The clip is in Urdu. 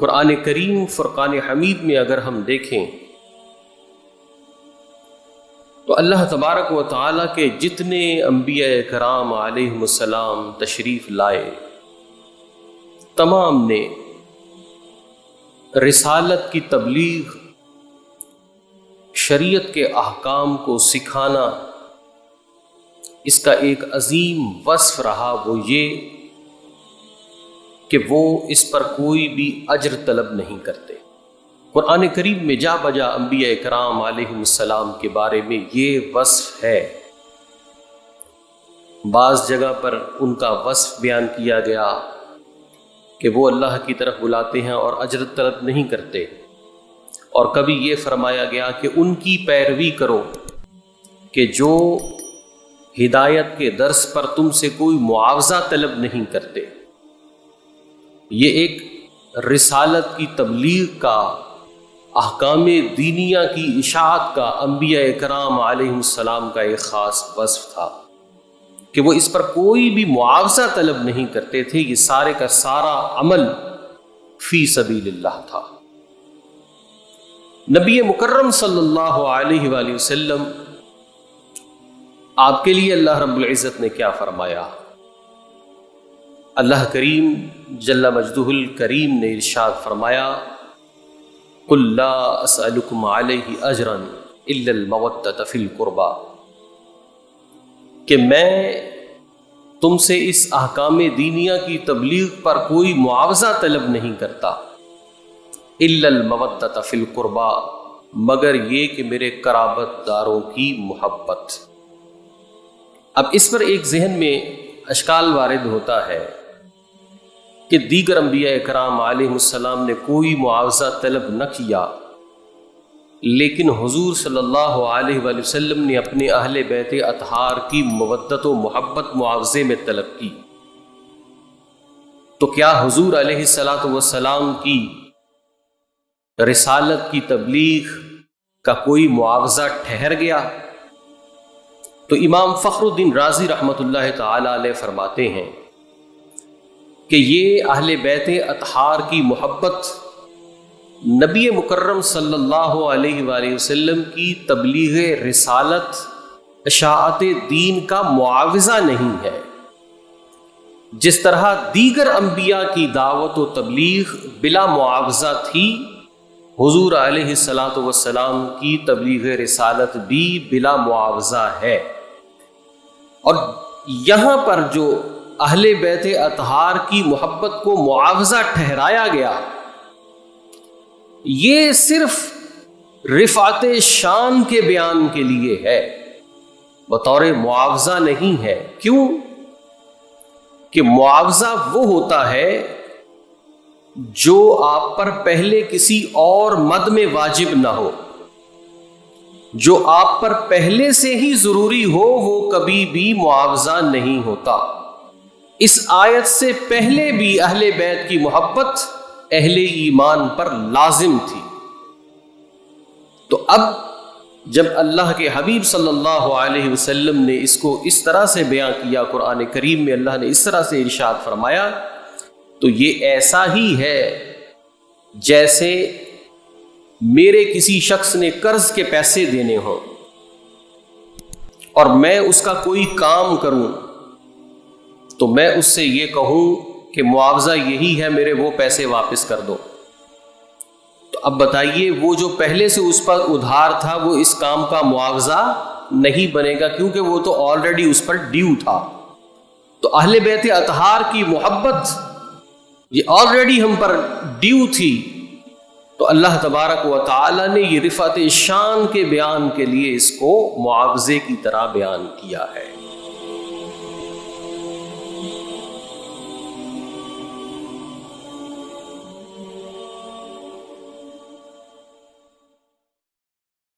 قرآن کریم فرقان حمید میں اگر ہم دیکھیں تو اللہ تبارک و تعالیٰ کے جتنے انبیاء کرام علیہم السلام تشریف لائے، تمام نے رسالت کی تبلیغ، شریعت کے احکام کو سکھانا، اس کا ایک عظیم وصف رہا، وہ یہ کہ وہ اس پر کوئی بھی اجر طلب نہیں کرتے۔ قرآن کریم میں جا بجا انبیاء کرام علیہم السلام کے بارے میں یہ وصف ہے۔ بعض جگہ پر ان کا وصف بیان کیا گیا کہ وہ اللہ کی طرف بلاتے ہیں اور اجر طلب نہیں کرتے، اور کبھی یہ فرمایا گیا کہ ان کی پیروی کرو کہ جو ہدایت کے درس پر تم سے کوئی معاوضہ طلب نہیں کرتے۔ یہ ایک رسالت کی تبلیغ کا، احکام دینیہ کی اشاعت کا انبیاء کرام علیہم السلام کا ایک خاص وصف تھا کہ وہ اس پر کوئی بھی معاوضہ طلب نہیں کرتے تھے۔ یہ سارے کا سارا عمل فی سبیل اللہ تھا۔ نبی مکرم صلی اللہ علیہ وآلہ وسلم، آپ کے لیے اللہ رب العزت نے کیا فرمایا؟ اللہ کریم جل مجدہ الکریم نے ارشاد فرمایا، قُلْ لَا أَسْأَلُكُمْ عَلَيْهِ أَجْرًا إِلَّا الْمَوَدَّةَ فِي الْقُرْبَى، کہ میں تم سے اس احکام دینیہ کی تبلیغ پر کوئی معاوضہ طلب نہیں کرتا، إِلَّا الْمَوَدَّةَ فِي الْقُرْبَى، مگر یہ کہ میرے قرابت داروں کی محبت۔ اب اس پر ایک ذہن میں اشکال وارد ہوتا ہے کہ دیگر انبیاء کرام علیہم السلام نے کوئی معاوضہ طلب نہ کیا، لیکن حضور صلی اللہ علیہ وآلہ وسلم نے اپنے اہل بیت اطہار کی مودت و محبت معاوضے میں طلب کی، تو کیا حضور علیہ الصلاۃ والسلام کی رسالت کی تبلیغ کا کوئی معاوضہ ٹھہر گیا؟ تو امام فخر الدین رازی رحمۃ اللہ تعالی علیہ فرماتے ہیں کہ یہ اہل بیت اطہار کی محبت نبی مکرم صلی اللہ علیہ وآلہ وسلم کی تبلیغ رسالت، اشاعت دین کا معاوضہ نہیں ہے۔ جس طرح دیگر انبیاء کی دعوت و تبلیغ بلا معاوضہ تھی، حضور علیہ الصلاۃ والسلام کی تبلیغ رسالت بھی بلا معاوضہ ہے۔ اور یہاں پر جو اہل بیت اطہار کی محبت کو معاوضہ ٹھہرایا گیا، یہ صرف رفعت شان کے بیان کے لیے ہے، بطور معاوضہ نہیں ہے۔ کیوں؟ کہ معاوضہ وہ ہوتا ہے جو آپ پر پہلے کسی اور مد میں واجب نہ ہو، جو آپ پر پہلے سے ہی ضروری ہو، وہ کبھی بھی معاوضہ نہیں ہوتا۔ اس آیت سے پہلے بھی اہل بیت کی محبت اہل ایمان پر لازم تھی۔ تو اب جب اللہ کے حبیب صلی اللہ علیہ وسلم نے اس کو اس طرح سے بیان کیا، قرآن کریم میں اللہ نے اس طرح سے ارشاد فرمایا، تو یہ ایسا ہی ہے جیسے میرے کسی شخص نے قرض کے پیسے دینے ہوں اور میں اس کا کوئی کام کروں، تو میں اس سے یہ کہوں کہ معاوضہ یہی ہے، میرے وہ پیسے واپس کر دو۔ تو اب بتائیے، وہ جو پہلے سے اس پر ادھار تھا، وہ اس کام کا معاوضہ نہیں بنے گا، کیونکہ وہ تو آلریڈی اس پر ڈیو تھا۔ تو اہل بیت اطہار کی محبت یہ آلریڈی ہم پر ڈیو تھی، تو اللہ تبارک و تعالی نے یہ رفعت شان کے بیان کے لیے اس کو معاوضے کی طرح بیان کیا ہے۔